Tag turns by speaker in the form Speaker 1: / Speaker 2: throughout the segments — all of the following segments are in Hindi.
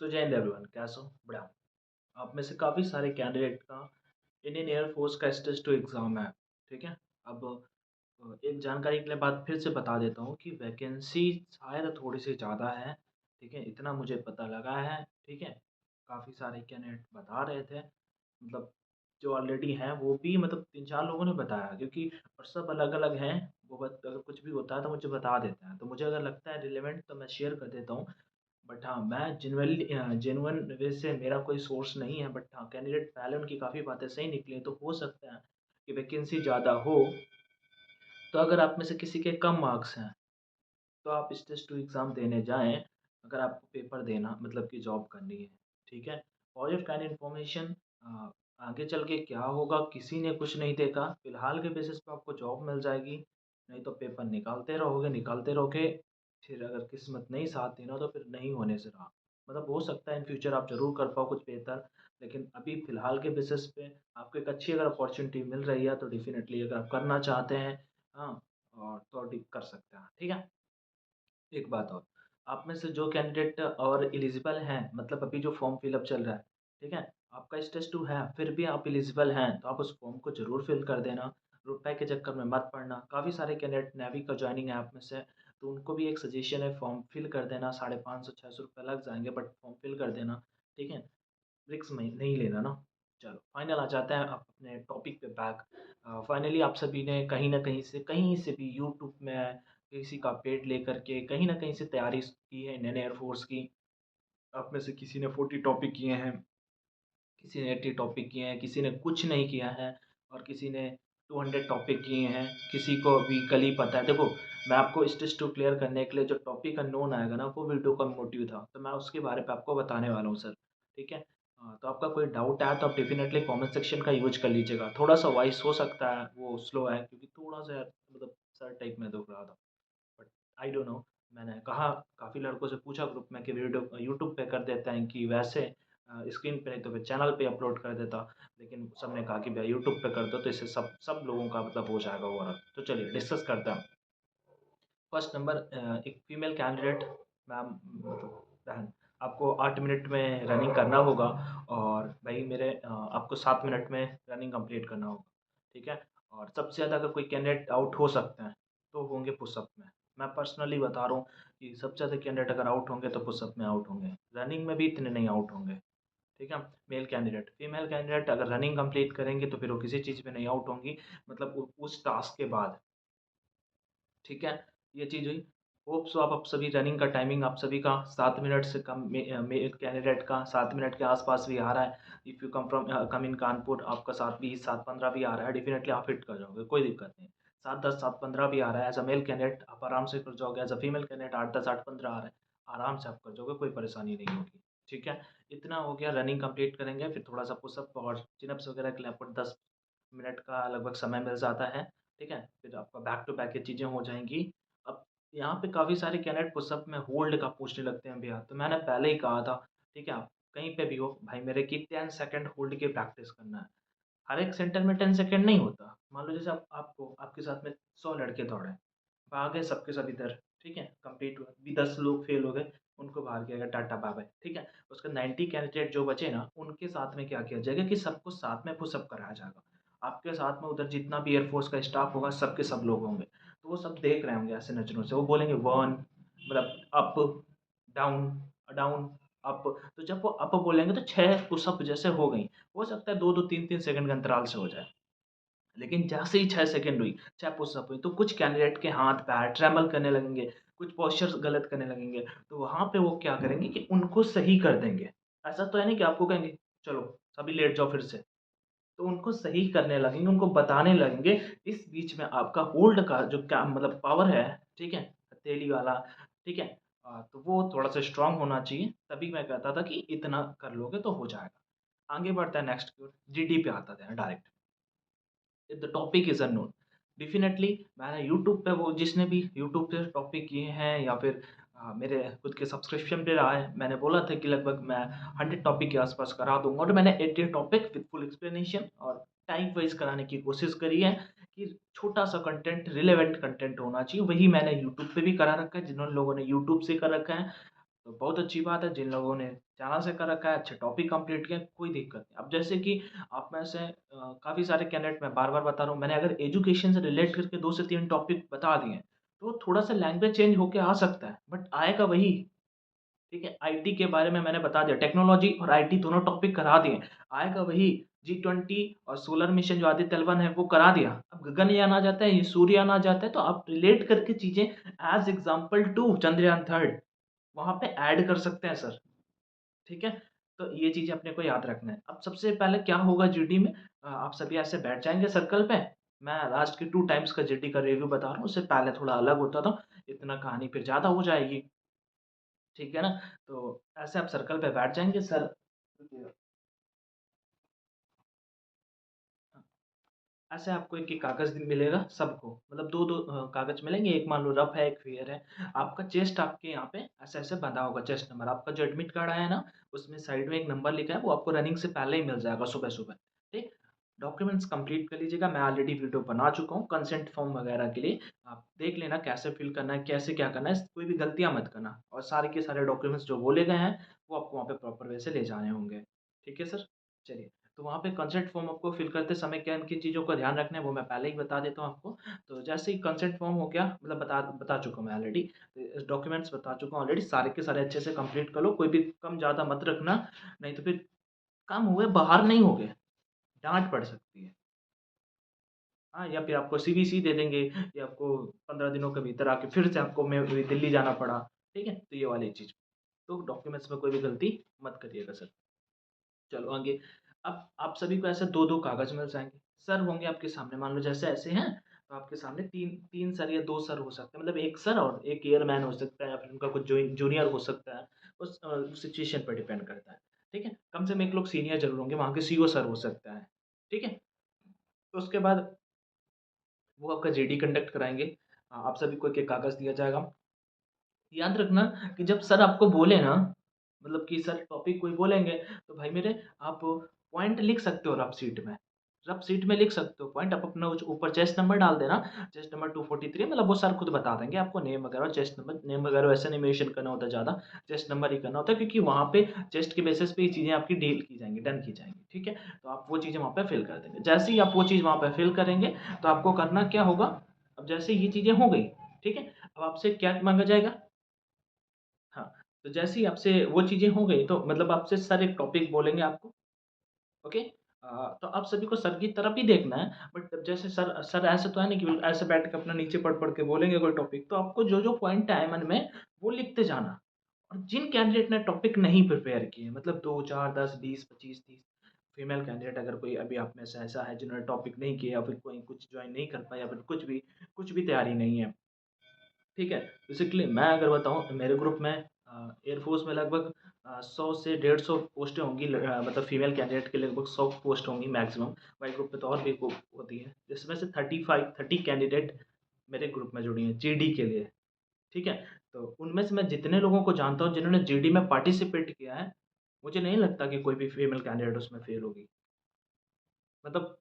Speaker 1: सो जय हिंद एवरीवन, कैसे हो? बढ़िया। आप में से काफ़ी सारे कैंडिडेट का इंडियन एयरफोर्स का स्टेज टू एग्ज़ाम है, ठीक है? अब एक जानकारी के लिए बात फिर से बता देता हूँ कि वैकेंसी शायद थोड़ी-सी ज़्यादा है, ठीक है? इतना मुझे पता लगा है, ठीक है? काफ़ी सारे कैंडिडेट बता रहे थे, मतलब जो ऑलरेडी हैं वो भी मतलब 3-4 लोगों ने बताया क्योंकि और सब अलग-अलग हैं, वो बत अगर कुछ भी होता है तो मुझे बता देते हैं। तो मुझे अगर लगता है रिलेवेंट तो मैं शेयर कर देता हूँ। बट हाँ, मैं जेन्युइन वे से मेरा कोई सोर्स नहीं है, बट हाँ, कैंडिडेट पहले उनकी काफ़ी बातें सही निकली हैं, तो हो सकता है कि वैकेंसी ज़्यादा हो। तो अगर आप में से किसी के कम मार्क्स हैं, तो आप स्टेज 2 एग्ज़ाम देने जाएँ, अगर आपको पेपर देना मतलब कि जॉब करनी है, ठीक है? फॉर योर काइंड इन्फॉर्मेशन आगे चल के क्या होगा किसी ने कुछ नहीं देखा, फिलहाल के बेसिस पे आपको जॉब मिल जाएगी, नहीं तो पेपर निकालते रहोगे, फिर अगर किस्मत नहीं साथ दी ना तो फिर नहीं होने से रहा। मतलब हो सकता है इन फ्यूचर आप ज़रूर कर पाओ कुछ बेहतर, लेकिन अभी फिलहाल के बेसिस पे आपको एक अच्छी अगर अपॉर्च्युनिटी मिल रही है तो डेफ़िनेटली अगर आप करना चाहते हैं, हाँ, और तो कर सकते हैं, ठीक है? एक बात और, आप में से जो कैंडिडेट और एलिजिबल हैं, मतलब अभी जो फॉर्म फिलअप चल रहा है, ठीक है? आपका स्टेज 2 है, फिर भी आप एलिजिबल हैं, तो आप उस फॉर्म को ज़रूर फिल कर देना। रुपए के चक्कर में मत पड़ना। काफ़ी सारे कैंडिडेट नेवी का जॉइनिंग है आप में से, तो उनको भी एक सजेशन है फॉर्म फिल कर देना, 550-600 रुपए लग जाएँगे बट फॉर्म फिल कर देना, ठीक है? रिस्क में नहीं लेना ना। चलो फाइनल आ जाते हैं अब अपने टॉपिक पे बैक। फाइनली आप सभी ने कहीं से भी यूट्यूब में किसी का पेड लेकर के कहीं न कहीं से तैयारी की है इंडियन एयर फ़ोर्स की। आप में से किसी ने 40 टॉपिक किए हैं, किसी ने 80 टॉपिक किए हैं, किसी ने कुछ नहीं किया है और किसी ने 200 टॉपिक किए हैं, किसी को अभी कल ही पता है। देखो, मैं आपको स्टेज 2 क्लियर करने के लिए जो टॉपिक अननोन आएगा ना, वो वीडियो का मोटिव था, तो मैं उसके बारे पे आपको बताने वाला हूँ सर, ठीक है? तो आपका कोई डाउट है तो आप डेफ़िनेटली कमेंट सेक्शन का यूज़ कर लीजिएगा। थोड़ा-सा वॉइस हो सकता है वो स्लो है क्योंकि थोड़ा-सा मतलब सर टाइप में दुख रहा था। बट आई डोंट नो, मैंने कहा काफ़ी लड़कों से पूछा ग्रुप में कि वीडियो यूट्यूब पे कर देते हैं कि वैसे स्क्रीन पे नहीं तो फिर चैनल पे अपलोड कर देता, लेकिन सबने कहा कि भैया यूट्यूब पे कर दो तो इससे सब सब लोगों का मतलब हो जाएगा ओवरऑल। तो चलिए डिस्कस करते हैं। फर्स्ट नंबर एक फीमेल कैंडिडेट मैम मतलब बहन, आपको 8 मिनट में रनिंग करना होगा और भाई मेरे आपको 7 मिनट में रनिंग कंप्लीट करना होगा, ठीक है? और सबसे ज़्यादा अगर कोई कैंडिडेट आउट हो सकते हैं, तो होंगे पुशअप में। मैं पर्सनली बता रहा हूँ कि सबसे ज़्यादा कैंडिडेट अगर आउट होंगे तो पुशअप में आउट होंगे। रनिंग में भी इतने नहीं आउट होंगे, ठीक है? मेल कैंडिडेट, फीमेल कैंडिडेट अगर रनिंग कंप्लीट करेंगे तो फिर वो किसी चीज़ में नहीं आउट होंगी, मतलब उ उस टास्क के बाद। ठीक है? ये चीज़ हुई। होप सो आप सभी रनिंग का टाइमिंग आप सभी का 7 मिनट से कम मेल कैंडिडेट का 7 मिनट के आस-पास भी आ रहा है। इफ यू कम इन कानपुर आपका 7:20 7:15 भी आ रहा है, डेफिनिटली आप हिट कर जाओगे, कोई दिक्कत नहीं। 7:10 7:15 भी आ रहा है, एज़ अ मेल कैंडिडेट आप आराम से कर जाओगे, एज़ अ फीमेल कैंडिडेट 8:10 8:15 आ रहा है, आराम से आप कर जाओगे, कोई परेशानी नहीं होगी। ठीक है? इतना हो गया रनिंग कंप्लीट करेंगे, फिर थोड़ा-सा पुशअप और चिन-अप्स वगैरह के लिए आपको 10 मिनट का लगभग समय मिल जाता है, ठीक है? फिर आपका बैक टू बैक ये चीज़ें हो जाएँगी। अब यहाँ पे काफ़ी सारे कैंडिडेट पुशअप में होल्ड का पूछने लगते हैं भैया, तो मैंने पहले ही कहा था, ठीक है? आप कहीं पे भी हो, भाई मेरे कि 10 सेकंड होल्ड की प्रैक्टिस करना है। हर एक सेंटर में 10 सेकंड नहीं होता। मान लो जैसे आपको आपके साथ में 100 लड़के दौड़े, भाग गए सबके सब इधर, ठीक है? कंप्लीट हुआ, अभी 10 लोग फेल हो गए, उनको बाहर किया गया टाटा बाय-बाय, ठीक है? उसके 90 कैंडिडेट जो बचे ना, उनके साथ में क्या किया जाएगा कि सबको साथ में पुशअप कराया जाएगा। आपके साथ में उधर जितना भी एयरफोर्स का स्टाफ होगा, सब के सब लोग होंगे। तो वो सब देख रहे होंगे ऐसे नज़रों से, वो बोलेंगे 1 मतलब अप, डाउन, डाउन, अप। तो जब वो अप बोलेंगे तो 6 पुशअप जैसे हो गई। हो सकता है 2-2 3-3 सेकंड के अंतराल से हो जाए। लेकिन जैसे ही 6 सेकंड हुई, 6 पुशअप हुई, तो कुछ कैंडिडेट के हाथ-पैर ट्रेमल करने लगेंगे, कुछ पोस्चर्स गलत करने लगेंगे, तो वहाँ पे वो क्या करेंगे कि उनको सही कर देंगे। ऐसा तो है नहीं कि आपको कहेंगे, "चलो, सभी लेट जाओ फिर से।" तो उनको सही करने लगेंगे, उनको बताने लगेंगे। इस बीच में आपका होल्ड का जो क्या मतलब पावर है, ठीक है? हथेली वाला, ठीक है? तो वो थोड़ा-सा स्ट्रॉन्ग होना चाहिए, तभी मैं कहता था कि इतना कर लोगे तो हो जाएगा। आगे बढ़ते हैं नेक्स्ट की ओर, जीडी पे आते हैं direct. If the topic is unknown, definitely मैंने यूट्यूब पे वो जिसने भी यूट्यूब पे टॉपिक किए हैं या फिर मेरे खुद के सब्सक्रिप्शन पे रहा है, मैंने बोला था कि लगभग मैं 100 टॉपिक के आस-पास करा दूँगा और मैंने 80 टॉपिक विद फुल एक्सप्लेनेशन और टाइम वाइज़ कराने की कोशिश करी है कि छोटा-सा कंटेंट, रिलेवेंट कंटेंट होना चाहिए। वही मैंने यूट्यूब पे भी करा रखा है, जिन्होंने लोगों ने यूट्यूब से कर रखा है। तो बहुत अच्छी बात है, जिन लोगों ने ध्यान से कर रखा है, अच्छे टॉपिक कंप्लीट किए, कोई दिक्कत नहीं। अब जैसे कि आप में से काफ़ी सारे कैंडिडेट, मैं बार-बार बता रहा हूँ, मैंने अगर एजुकेशन से रिलेट करके 2 से 3 टॉपिक बता दिए, तो थोड़ा-सा लैंग्वेज चेंज होके आ सकता है, बट आएगा वही। ठीक है, आईटी के बारे में मैंने बता दिया, टेक्नोलॉजी और आईटी दोनों टॉपिक करा दिए, आएगा वही। जी20 और सोलर मिशन जो आदित्य एल 1 है वो करा दिया। अब गगनयान आ जाता है, ये सूर्ययान आ जाता है, तो आप रिलेट करके चीज़ें एज़ एग्ज़ाम्पल टू चंद्रयान 3 वहाँ पे ऐड कर सकते हैं सर, ठीक है? तो ये चीज़ें अपने को याद रखना है। अब सबसे पहले क्या होगा जीडी में, आप सभी ऐसे बैठ जाएँगे सर्कल पे, मैं लास्ट के 2 टाइम्स का जीडी का रिव्यू बता रहा हूँ, उससे पहले थोड़ा अलग होता था, इतना कहानी फिर ज़्यादा हो जाएगी। ठीक है ना? तो ऐसे आप सर्कल पे बैठ जाएँगे सर। ऐसे आपको एक-एक कागज़ मिलेगा सबको, मतलब 2-2 कागज़ मिलेंगे, एक मान लो रफ़ है, एक फेयर है। आपका चेस्ट आपके यहाँ पे ऐसे-ऐसे बँधा होगा चेस्ट नंबर, आपका जो एडमिट कार्ड आया है ना, उसमें साइड में एक नंबर लिखा है, वो आपको रनिंग से पहले ही मिल जाएगा सुबह-सुबह, ठीक? डॉक्यूमेंट्स कंप्लीट कर लीजिएगा, मैं ऑलरेडी वीडियो बना चुका हूँ कंसेंट फॉर्म वगैरह के लिए, आप देख लेना कैसे फिल करना है, कैसे क्या करना है, कोई भी गलतियाँ मत करना और सारे के सारे डॉक्यूमेंट्स जो बोले गए हैं, वो आपको वहाँ पे प्रॉपर वे से ले जाने होंगे। ठीक है सर? चलिए। तो वहाँ पे कंसेंट फॉर्म आपको फिल करते समय किन-किन चीज़ों का ध्यान रखना है वो मैं पहले ही बता देता हूँ आपको। तो जैसे ही कंसेंट फॉर्म हो गया, मतलब बता बता चुका हूँ मैं ऑलरेडी। डॉक्यूमेंट्स बता चुका हूँ ऑलरेडी, सारे के सारे अच्छे से कंप्लीट कर लो, कोई भी कम ज़्यादा मत रखना, नहीं तो फिर कम हुए बाहर नहीं होगे, डाँट पड़ सकती है। हाँ, या फिर आपको सीवीसी दे देंगे या आपको 15 दिनों के भीतर आके फिर से आपको मैं दिल्ली जाना पड़ा, ठीक है? तो ये वाली चीज़। तो डॉक्यूमेंट्स में कोई भी गलती मत करिएगा सर। चलो आगे। अब आप सभी को ऐसे 2-2 कागज़ मिल जाएँगे। सर होंगे आपके सामने, मान लो जैसे ऐसे हैं, तो आपके सामने 3 सर या 2 सर हो सकते हैं, मतलब 1 सर और 1 एयरमैन हो सकता है या फिर उनका कुछ जूनियर हो सकता है। उस सिचुएशन पे डिपेंड करता है। ठीक है? कम से कम 1 लोग सीनियर ज़रूर होंगे, वहाँ के सीईओ सर हो सकता है। ठीक है? तो उसके बाद वो आपका जीडी कंडक्ट कराएँगे। आप सभी को एक-एक कागज़ दिया जाएगा। याद रखना कि जब सर आपको बोले ना, मतलब कि सर टॉपिक कोई बोलेंगे, तो भाई मेरे आप पॉइंट लिख सकते हो रफ शीट में। रफ शीट में लिख सकते हो पॉइंट, आप अपना उस ऊपर चेस्ट नंबर डाल देना, चेस्ट नंबर 243, मतलब वो सर खुद बता देंगे आपको नेम वगैरह, चेस्ट नंबर, नेम वगैरह वैसे नहीं मेंशन करना होता ज़्यादा, चेस्ट नंबर ही करना होता है क्योंकि वहाँ पे चेस्ट के बेसिस पे ये चीज़ें आपकी डील की जाएँगी, डन की जाएँगी, ठीक है? तो आप वो चीज़ें वहाँ पे फिल कर देंगे। जैसे ही आप वो चीज़ वहाँ पे फिल करेंगे, तो आपको करना क्या होगा, अब जैसे ये चीज़ें हो गई, ठीक है? अब आपसे क्या माँगा जाएगा? हाँ, तो जैसे ही आपसे वो चीज़ें हो गई तो मतलब आपसे सर एक टॉपिक बोलेंगे आपको, ओके? तो आप सभी को सर की तरफ ही देखना है, बट जैसे सर सर ऐसे तो है नहीं कि बिल्कुल ऐसे बैठ के अपना नीचे पढ़-पढ़ के बोलेंगे कोई टॉपिक, तो आपको जो-जो पॉइंट आए मन में, वो लिखते जाना। और जिन कैंडिडेट ने टॉपिक नहीं प्रिपेयर किए, मतलब 2, 4, 10, 20, 25, 30 फीमेल कैंडिडेट, अगर कोई अभी आप में से ऐसा है जिन्होंने टॉपिक नहीं किया या फिर कोई कुछ जॉइन नहीं कर पाया या फिर कुछ भी तैयारी नहीं है। ठीक है? बेसिकली मैं अगर बताऊँ तो मेरे ग्रुप में एयरफ़ोर्स में लगभग 100 से 150 पोस्टें होंगी, मतलब फीमेल कैंडिडेट के लगभग 100 पोस्ट होंगी मैक्सिमम। वाइट ग्रुप में तो और भी होती है। जिसमें से 30 कैंडिडेट मेरे ग्रुप में जुड़ी हैं जीडी के लिए, ठीक है? तो उनमें से मैं जितने लोगों को जानता हूँ जिन्होंने जीडी में पार्टिसिपेट किया है, मुझे नहीं लगता कि कोई भी फीमेल कैंडिडेट उसमें फ़ेल होगी। मतलब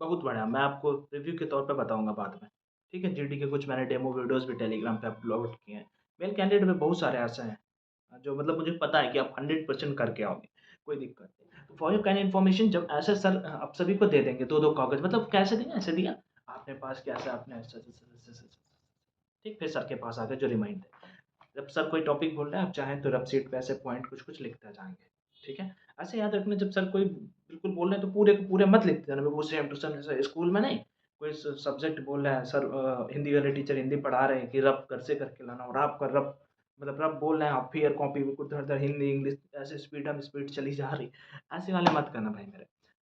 Speaker 1: बहुत बढ़िया, मैं आपको रिव्यू के तौर पे बताऊँगा बाद में। ठीक है? जीडी के कुछ मैंने डेमो वीडियोज़ भी टेलीग्राम पे अपलोड किए हैं। मेल कैंडिडेट में बहुत सारे ऐसे हैं, जो मतलब मुझे पता है कि आप 100% करके आओगे, कोई दिक्कत नहीं। तो फॉर योर काइंड इन्फॉर्मेशन, जब ऐसे सर आप सभी को दे देंगे 2-2 कागज़, मतलब कैसे दिया, ऐसे दिया, आपने पास किया, ऐसा आपने ऐसे ठीक, फिर सर के पास आ गए जो रिमाइंड है। जब सर कोई टॉपिक बोल रहे हैं, आप चाहें तो रफ शीट पे ऐसे पॉइंट कुछ-कुछ लिखते जाएँगे, ठीक है? ऐसे याद रखना, जब सर कोई बिल्कुल बोल रहे हैं तो पूरे के पूरे मत लिखते जाना, बिल्कुल सेम टू सेम, जैसे स्कूल में नहीं, कोई सब्जेक्ट बोल रहा है सर, हिंदी वाले टीचर हिंदी पढ़ा रहे हैं कि रब घर से करके लाना, और आपका रब मतलब रब बोल रहे हैं, आप फिर कॉपी बिल्कुल धड़-धड़ हिंदी, इंग्लिश ऐसे स्पीड चली जा रही, ऐसे वाले मत करना भाई मेरे।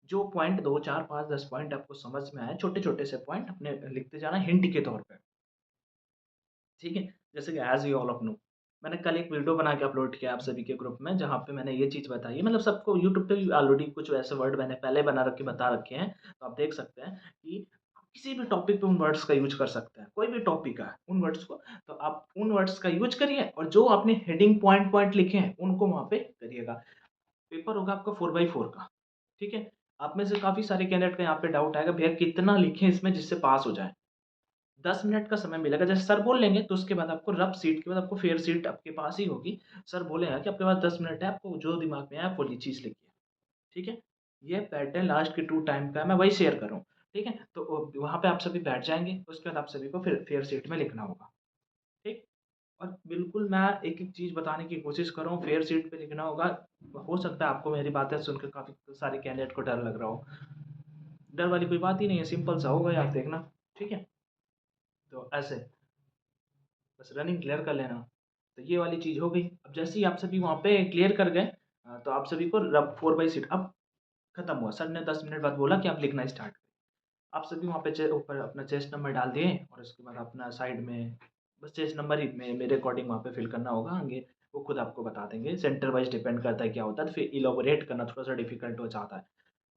Speaker 1: जो पॉइंट 2, 4, 5, 10 पॉइंट आपको समझ में आए, छोटे-छोटे से पॉइंट अपने लिखते जाना हिंट के तौर पे। ठीक है? जैसे कि as you all of know, मैंने कल एक वीडियो बना के अपलोड किया आप सभी के ग्रुप में, जहाँ पे मैंने ये चीज़ बताई है, मतलब सबको यूट्यूब पे भी ऑलरेडी कुछ वैसे वर्ड मैंने पहले बना रखे बता रखे हैं, तो आप देख सकते हैं कि आप किसी भी टॉपिक पे उन वर्ड्स का यूज़ कर सकते हैं। कोई भी टॉपिक है, उन वर्ड्स को, तो आप उन वर्ड्स का यूज़ करिए और जो आपने हेडिंग पॉइंट लिखे हैं, उनको वहाँ पे करिएगा। पेपर होगा आपका 4 बाई 4 का, ठीक है? आप में से काफ़ी सारे कैंडिडेट का यहाँ पे डाउट आएगा, भैया कितना लिखें इसमें जिससे पास हो जाएँ? 10 मिनट का समय मिलेगा, जैसे सर बोल लेंगे तो उसके बाद आपको रफ सीट के बाद आपको फेयर सीट आपके पास ही होगी। सर बोलेगा कि आपके पास 10 मिनट है, आपको जो दिमाग में आए आप वो चीज़ लिखिए, ठीक है? ये पैटर्न लास्ट के 2 टाइम का है, मैं वही शेयर कर रहा हूँ, ठीक है? तो वहाँ पे आप सभी बैठ जाएँगे, उसके बाद आप सभी को फिर फेयर सीट में लिखना होगा, ठीक? और बिल्कुल मैं एक-एक चीज़ बताने की कोशिश कर रहा हूँ, फेयर सीट पे लिखना होगा। हो सकता है आपको मेरी बातें सुनकर काफ़ी सारे कैंडिडेट को डर लग रहा हो। डर वाली कोई बात ही नहीं है, सिंपल सा होगा यार देखना, ठीक है? तो ऐसे बस रनिंग क्लियर कर लेना। तो ये वाली चीज़ हो गई। अब जैसे ही आप सभी वहाँ पे क्लियर कर गए तो आप सभी को रब 4 बाई सीट अब खत्म हुआ। सर ने 10 मिनट बाद बोला कि आप लिखना स्टार्ट करें। आप सभी वहाँ पे चे ऊपर अपना चेस्ट नंबर डाल दिए और उसके बाद अपना साइड में बस चेस्ट नंबर ही मे मेरे अकॉर्डिंग वहाँ पे फिल करना होगा। आगे वो खुद आपको बता देंगे। सेंटर वाइज़ डिपेंड करता है क्या होता है, तो फिर इलैबोरेट करना थोड़ा-सा डिफ़िकल्ट हो जाता है।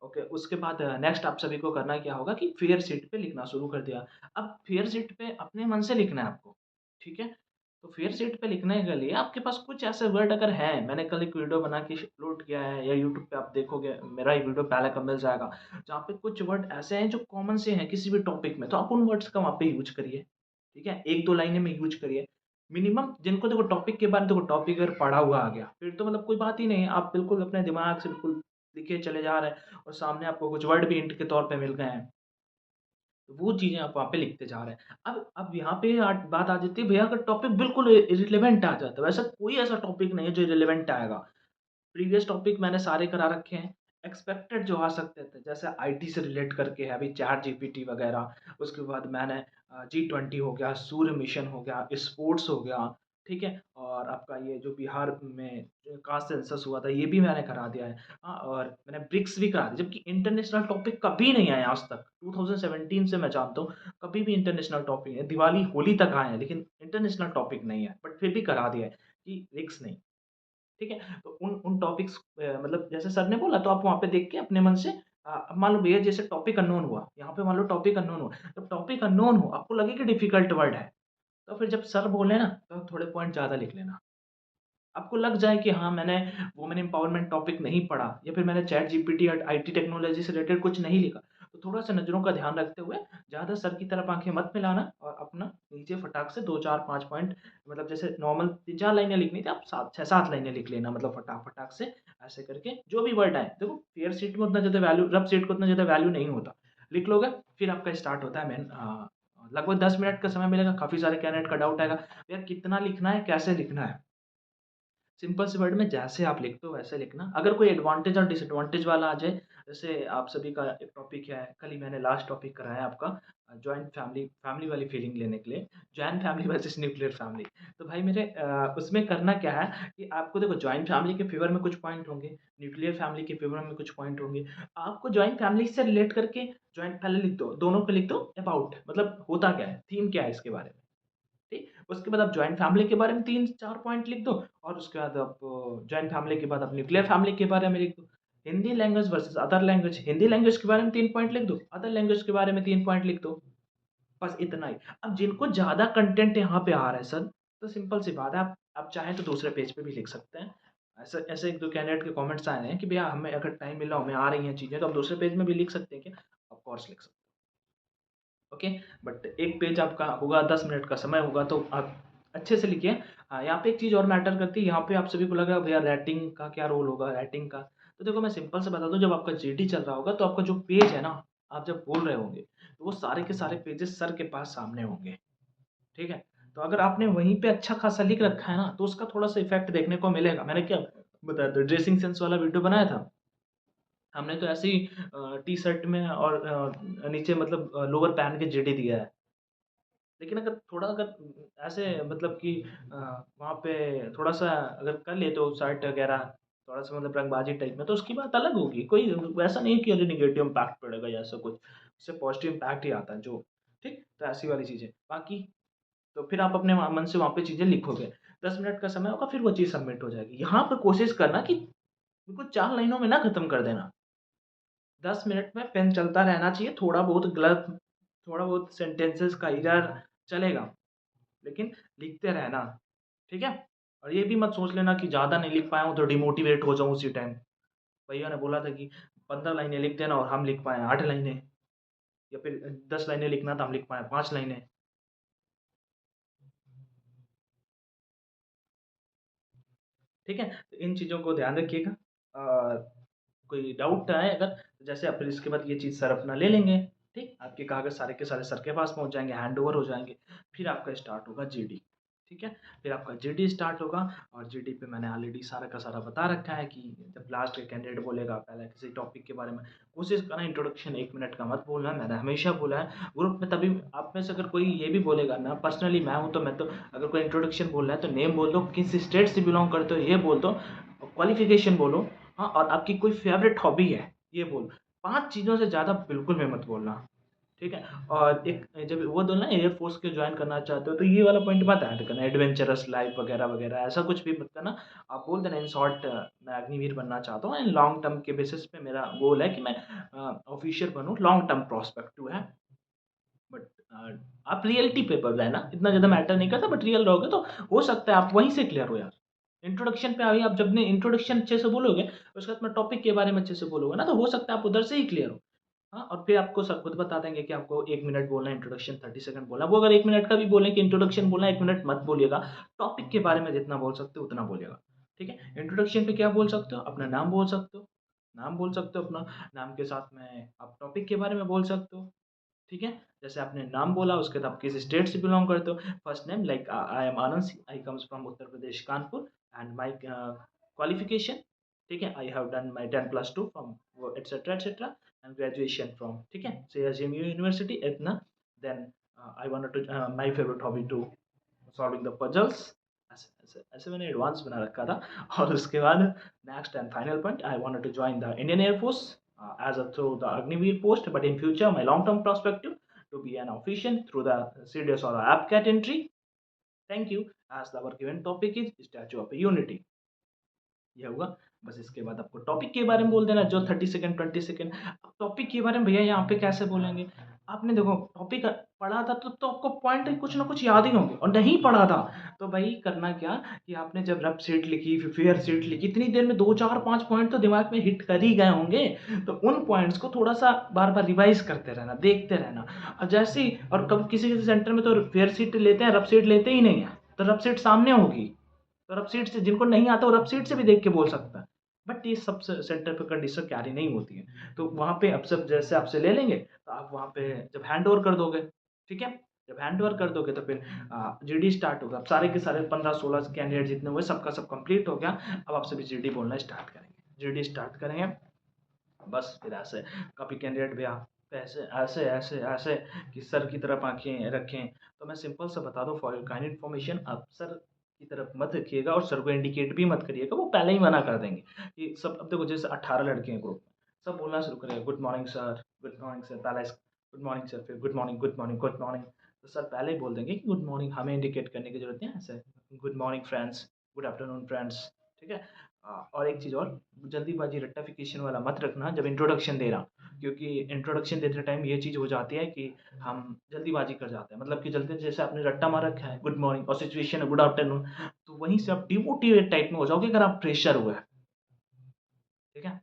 Speaker 1: ओके, उसके बाद नेक्स्ट आप सभी को करना क्या होगा कि फेयर शीट पे लिखना शुरू कर दिया। अब फेयर शीट पे अपने मन से लिखना है आपको, ठीक है? तो फेयर शीट पे लिखने के लिए आपके पास कुछ ऐसे वर्ड अगर हैं, मैंने कल एक वीडियो बना के अपलोड किया है या यूट्यूब पे आप देखोगे, मेरा ये वीडियो पहले का मिल जाएगा, जहाँ पे कुछ वर्ड ऐसे हैं जो कॉमन से हैं किसी भी टॉपिक में, तो आप उन वर्ड्स का वहाँ पे यूज़ करिए, ठीक है? 1-2 लाइनें में यूज़ करिए। मिनिमम जिनको देखो टॉपिक के बारे में देखो टॉपिक अगर पढ़ा हुआ आ गया, फिर तो मतलब कोई बात ही नहीं है, आप बिल्कुल अपने दिमाग से बिल्कुल लिखे चले जा रहे हैं और सामने आपको कुछ वर्ड भी हिंट के तौर पे मिल गए हैं। तो वो चीज़ें आप वहाँ पे लिखते जा रहे हैं। अब यहाँ पे बात आ जाती है भैया अगर टॉपिक बिल्कुल इर्रेलेवेंट आ जाता है, वैसा कोई ऐसा टॉपिक नहीं है जो इर्रेलेवेंट आएगा। प्रीवियस टॉपिक मैंने सारे करा रखे हैं। एक्सपेक्टेड जो आ सकते थे, जैसे आईटी से रिलेट करके है, अभी चैट जीपीटी वगैरह, उसके बाद मैंने जी20 हो गया, सूर्य मिशन हो गया, स्पोर्ट्स हो गया, ठीक है? और आपका ये जो बिहार में जो कास्ट सेंसस हुआ था, ये भी मैंने करा दिया है। हाँ, और मैंने ब्रिक्स भी करा दिया, जबकि इंटरनेशनल टॉपिक कभी नहीं आया आज तक। 2017 से मैं जानता हूँ, कभी भी इंटरनेशनल टॉपिक नहीं, दिवाली, होली तक आए हैं, लेकिन इंटरनेशनल टॉपिक नहीं है, बट फिर भी करा दिया है कि ब्रिक्स नहीं। ठीक है? तो उन उन टॉपिक्स मतलब जैसे सर ने बोला तो आप वहाँ पे देख के अपने मन से अब मान लो भैया जैसे टॉपिक अननोन हुआ, यहाँ पे मान लो टॉपिक अननोन हुआ, तो टॉपिक अननोन हो, आपको लगे कि डिफिकल्ट वर्ड है, तो फिर जब सर बोले ना, तो थोड़े पॉइंट ज़्यादा लिख लेना। आपको लग जाए कि हाँ, मैंने वुमेन एम्पावरमेंट टॉपिक नहीं पढ़ा या फिर मैंने चैट जीपीटी या आईटी टेक्नोलॉजी से रिलेटेड कुछ नहीं लिखा, तो थोड़ा-सा नज़रों का ध्यान रखते हुए ज़्यादा सर की तरफ आँखें मत मिलाना और अपना नीचे फटाक से 2, 4, 5 पॉइंट मतलब जैसे नॉर्मल 3-4 लाइनें लिखनी थी, आप 7 6-7 लाइनें लिख लेना मतलब फटाक-फटाक से ऐसे करके जो भी वर्ड आए। देखो फेयर शीट में उतना ज़्यादा वैल्यू रफ शीट को उतना ज़्यादा वैल्यू नहीं होता। लिख लोगे, फिर आपका स्टार्ट होता है लगभग 10 मिनट का समय मिलेगा, काफ़ी सारे कैंडिडेट का डाउट आएगा, भैया कितना लिखना है, कैसे लिखना है? सिंपल से वर्ड में जैसे आप लिखते हो वैसे लिखना। अगर कोई एडवांटेज और डिसएडवांटेज वाला आ जाए, जैसे आप सभी का एक टॉपिक है, कल ही मैंने लास्ट टॉपिक कराया आपका जॉइंट फैमिली फैमिली वाली फीलिंग लेने के लिए, joint family versus nuclear family. तो भाई मेरे उसमें करना क्या है कि आपको देखो जॉइंट फैमिली के फ़ेवर में कुछ पॉइंट होंगे, न्यूक्लियर फैमिली के फ़ेवर में कुछ पॉइंट होंगे। आपको जॉइंट फैमिली से रिलेट करके जॉइंट पहले लिख दो, दोनों पे लिख दो अबाउट मतलब होता क्या है, थीम क्या है इसके बारे में। ठीक? उसके बाद आप जॉइंट फैमिली के बारे में 3-4 पॉइंट लिख दो और उसके बाद आप जॉइंट फैमिली के बाद आप न्यूक्लियर फैमिली के बारे में लिख दो। Hindi language versus other language, Hindi language के बारे में 3 पॉइंट लिख दो, अदर लैंग्वेज के बारे में 3 पॉइंट लिख दो। बस इतना ही। अब जिनको ज़्यादा कंटेंट यहाँ पे आ रहा है सर, तो सिंपल सी बात है आप चाहें तो दूसरे पेज पे भी लिख सकते हैं। ऐसे ऐसे 1-2 कैंडिडेट के कमेंट्स आए हैं कि भैया हमें अगर टाइम मिला, हमें आ रही हैं चीज़ें तो आप दूसरे पेज में भी लिख सकते हैं क्या? ऑफ कोर्स लिख सकते हैं। ओके, बट एक पेज आपका होगा 10 मिनट का समय होगा तो आप अच्छे से लिखिए। यहाँ पे एक चीज़ और मैटर करती है, यहाँ पे आप सभी को लगा भैया राइटिंग का क्या रोल होगा, राइटिंग का? तो देखो मैं सिंपल से बता दूँ जब आपका जीडी चल रहा होगा तो आपका जो पेज है ना, आप जब बोल रहे होंगे, तो वो सारे के सारे पेजेज़ सर के पास सामने होंगे, ठीक है? तो अगर आपने वहीं पे अच्छा खासा लिख रखा है ना, तो उसका थोड़ा-सा इफ़ेक्ट देखने को मिलेगा। मैंने क्या बताया था ड्रेसिंग सेंस वाला वीडियो बनाया था। हमने तो ऐसे ही टी-शर्ट में और नीचे मतलब लोअर पहन के जीडी दिया है। लेकिन अगर थोड़ा अगर ऐसे मतलब कि वहाँ पे थोड़ा-सा अगर कर लिए तो शर्ट वगैरह थोड़ा-सा मतलब रंगबाजी टाइप में, तो उसकी बात अलग होगी। कोई वैसा नहीं है कि अरे नेगेटिव इम्पैक्ट पड़ेगा या ऐसा कुछ। उससे पॉज़िटिव इम्पैक्ट ही आता है जो ठीक? तो ऐसी वाली चीज़ें। बाकी तो फिर आप अपने मन से वहाँ पे चीज़ें लिखोगे। 10 मिनट का समय होगा फिर वो चीज़ सबमिट हो जाएगी। यहाँ पे कोशिश करना कि बिल्कुल 4 लाइनों में ना खत्म कर देना। 10 मिनट में पेन चलता रहना चाहिए, थोड़ा बहुत सेंटेंसेस का इरर चलेगा। लेकिन लिखते रहना, ठीक है? और ये भी मत सोच लेना कि ज़्यादा नहीं लिख पाया हूँ तो डिमोटिवेट हो जाऊँ उसी टाइम। भैया ने बोला था कि 15 लाइनें लिख देना और हम लिख पाए 8 लाइनें या फिर 10 लाइनें लिखना था हम लिख पाए 5 लाइनें। ठीक है? तो इन चीज़ों को ध्यान रखिएगा और कोई डाउट आए अगर तो जैसे आप फिर इसके बाद ये चीज़ सर अपना ले लेंगे, ठीक? आपके कागज़ सारे के सारे सर के पास पहुँच जाएँगे, हैंडओवर हो जाएँगे। फिर आपका स्टार्ट होगा जीडी, ठीक है? फिर आपका जीडी स्टार्ट होगा और जीडी पे मैंने ऑलरेडी सारा का सारा बता रखा है कि जब लास्ट के कैंडिडेट बोलेगा पहले किसी टॉपिक के बारे में, कोशिश करना इंट्रोडक्शन 1 मिनट का मत बोलना। मैंने हमेशा बोला है ग्रुप में तभी आप में से अगर कोई ये भी बोलेगा ना पर्सनली मैं हूँ तो मैं तो अगर कोई इंट्रोडक्शन बोल रहा है तो नेम बोल दो, किस स्टेट से बिलॉन्ग करते हो ये बोल दो, क्वालिफ़िकेशन बोलो। हाँ, और आपकी कोई फ़ेवरेट हॉबी है, ये बोलो। 5 चीज़ों से ज़्यादा बिल्कुल भी मत बोलना, ठीक है? और एक जब वो बोलना एयर फ़ोर्स के जॉइन करना चाहते हो, तो ये वाला पॉइंट मत ऐड करना, एडवेंचरस लाइफ़ वगैरह-वगैरह, ऐसा कुछ भी मत करना। आप बोल देना इन शॉर्ट मैं अग्निवीर बनना चाहता हूँ एंड लॉन्ग टर्म के बेसिस पे मेरा गोल है कि मैं ऑफ़िशियल बनूँ, लॉन्ग टर्म पर्सपेक्टिव है। बट आप रियलिटी पे पड़ रहे हैं ना, इतना ज़्यादा मैटर नहीं करता बट रियल रहोगे तो हो सकता है आप वहीं से क्लियर हो यार। इंट्रोडक्शन पे अभी आप जब ने इंट्रोडक्शन अच्छे से बोलोगे, उसके बाद में टॉपिक के बारे में अच्छे से बोलोगे ना, तो हो सकता है आप उधर से ही क्लियर हो। हाँ, और फिर आपको सब खुद बता देंगे कि आपको 1 मिनट बोलना है, इंट्रोडक्शन 30 सेकंड बोलना है। वो अगर 1 मिनट का भी बोलें कि इंट्रोडक्शन बोलना है, 1 मिनट मत बोलिएगा। टॉपिक के बारे में जितना बोल सकते हो उतना बोलिएगा, ठीक है? इंट्रोडक्शन पे क्या बोल सकते हो? अपना नाम बोल सकते हो। नाम बोल सकते हो अपना, नाम के साथ में आप टॉपिक के बारे में बोल सकते हो। ठीक है? जैसे आपने नाम बोला उसके बाद आप किस स्टेट से बिलॉन्ग करते हो। First name like I am Anand Singh, I comes from Uttar Pradesh Kanpur and my qualification, ठीक है? आई हैव डन माय 10+2 फ्रॉम वो etcetera etcetera and graduation from, ठीक है? CSMU यूनिवर्सिटी इतना then I wanted to my favourite hobby to solving the puzzles. ऐसे ऐसे ऐसे मैंने एडवांस बना रखा था और उसके बाद next and final point I wanted to join the Indian air force as a through the Agniveer post, but in future my long-term perspective to be an official through the CDS or the AppCat entry. Thank you. As our given topic is Statue of Unity. ये होगा बस इसके बाद आपको टॉपिक के बारे में बोल देना जो 30 सेकंड 20 सेकंड। अब टॉपिक के बारे में भैया यहाँ पे कैसे बोलेंगे? आपने देखो टॉपिक पढ़ा था तो आपको पॉइंट कुछ ना कुछ याद ही होंगे और नहीं पढ़ा था तो भाई करना क्या कि आपने जब रफ शीट लिखी फिर फेयर शीट लिखी इतनी देर में 2 4 5 पॉइंट तो दिमाग में हिट कर ही गए होंगे। तो उन पॉइंट्स को थोड़ा सा बार बार रिवाइज करते रहना, देखते रहना। और जैसे ही और कब किसी किसी सेंटर में तो फेयर शीट लेते हैं, रफ शीट लेते ही नहीं है, तो रफ शीट सामने होगी तो रफ सीट से जिनको नहीं आता वो रफ सीट से भी देख के बोल सकता है। बट ये सब सेंटर पे कंडीशन कैरी नहीं होती है। तो वहाँ पे अब सब जैसे आपसे ले लेंगे तो आप वहाँ पे जब हैंड ओवर कर दोगे, ठीक है? जब हैंड ओवर कर दोगे तो फिर जीडी स्टार्ट होगा। अब सारे के सारे 15-16 कैंडिडेट जितने हुए सबका सब कंप्लीट हो गया। अब आप सभी जीडी बोलना स्टार्ट करेंगे। जीडी स्टार्ट करेंगे बस फिर ऐसे काफ़ी कैंडिडेट भी ऐसे ऐसे ऐसे ऐसे कि सर की तरफ आँखें रखें। तो मैं सिंपल सा बता दूँ फॉर योर काइंड इन्फॉर्मेशन आप सर की तरफ मत रखिएगा और सर को इंडिकेट भी मत करिएगा, वो पहले ही मना कर देंगे कि सब। अब देखो जैसे 18 लड़के हैं ग्रुप में, सब बोलना शुरू करेगा गुड मॉर्निंग सर, पहला गुड मॉर्निंग सर, फिर good morning, good morning, good morning. तो सर पहले ही बोल देंगे कि गुड मॉर्निंग, हमें इंडिकेट करने की ज़रूरत नहीं है ऐसे, good morning friends, good afternoon friends, ठीक है? और एक चीज़ और, जल्दीबाजी रट्टाफिकेशन वाला मत रखना जब इंट्रोडक्शन दे रहा हूँ, क्योंकि इंट्रोडक्शन देते टाइम ये चीज़ हो जाती है कि हम जल्दीबाजी कर जाते हैं, मतलब कि जल्दी जैसे आपने रट्टा मार रखा है गुड मॉर्निंग और सिचुएशन है गुड आफ्टरनून, तो वहीं से आप डिमोटिवेट टाइप में हो जाओगे अगर आप प्रेशर हुए, ठीक है?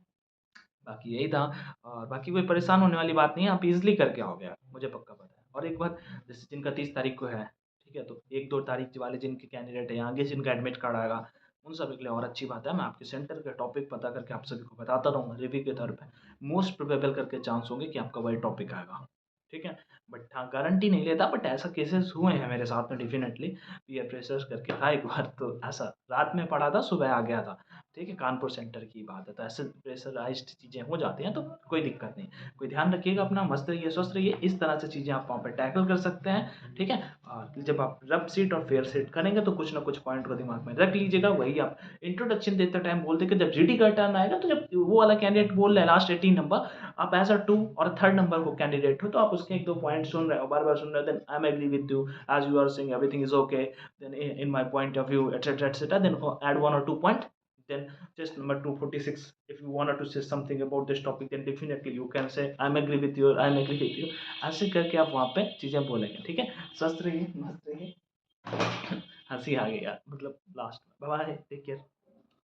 Speaker 1: बाकी यही था और बाकी कोई परेशान होने वाली बात नहीं है, आप ईज़िली करके आओगे यार, मुझे पक्का पता है। और एक बात, जैसे जिनका 30 तारीख को है, ठीक है? तो 1-2 तारीख वाले जिनके कैंडिडेट हैं, आगे जिनका एडमिट कार्ड आएगा, उन सभी के लिए और अच्छी बात है, मैं आपके सेंटर का टॉपिक पता करके आप सभी को बताता रहूँगा रिव्यू के तौर पे। मोस्ट प्रोबेबल करके चांस होंगे कि आपका वही टॉपिक आएगा, ठीक है? बट हाँ, गारंटी नहीं लेता बट ऐसा केसेस हुए हैं मेरे साथ में डेफ़िनेटली। पीयर प्रेशर करके था एक बार, तो ऐसा रात में पढ़ा था, सुबह आ गया था। ठीक है, कानपुर सेंटर की बात है, तो ऐसे प्रेशराइज़्ड चीज़ें हो जाती हैं, तो कोई दिक्कत नहीं। कोई ध्यान रखिएगा अपना, मस्त रहिए, स्वस्थ रहिए, इस तरह से चीज़ें आप वहाँ पे टैकल कर सकते हैं, ठीक है? और जब आप रफ सीट और फेयर सीट करेंगे, तो कुछ ना कुछ पॉइंट को दिमाग में रख लीजिएगा, वही आप इंट्रोडक्शन देते टाइम बोलते कि जब जीडी का टर्न आएगा, तो जब वो वाला कैंडिडेट बोल रहा है लास्ट 18 नंबर, आप एज़ अ 2 और 3rd नंबर को कैंडिडेट हो, तो आप उसके 1-2 पॉइंट सुन रहे हो, बार-बार सुन रहे हो, then I am agree with you, as you are saying everything is okay, then in my point of view etcetera, then add 1 or 2 point. Then just number 246, if you wanted to say something about this topic, then definitely you can say I'm agree with you, I'm agree with you। ऐसे करके आप वहाँ पे चीज़ें बोलेंगे, ठीक है? स्वस्थ रहिए, मस्त रहिए। हँसी आ गई यार, मतलब लास्ट में। Bye bye, take care.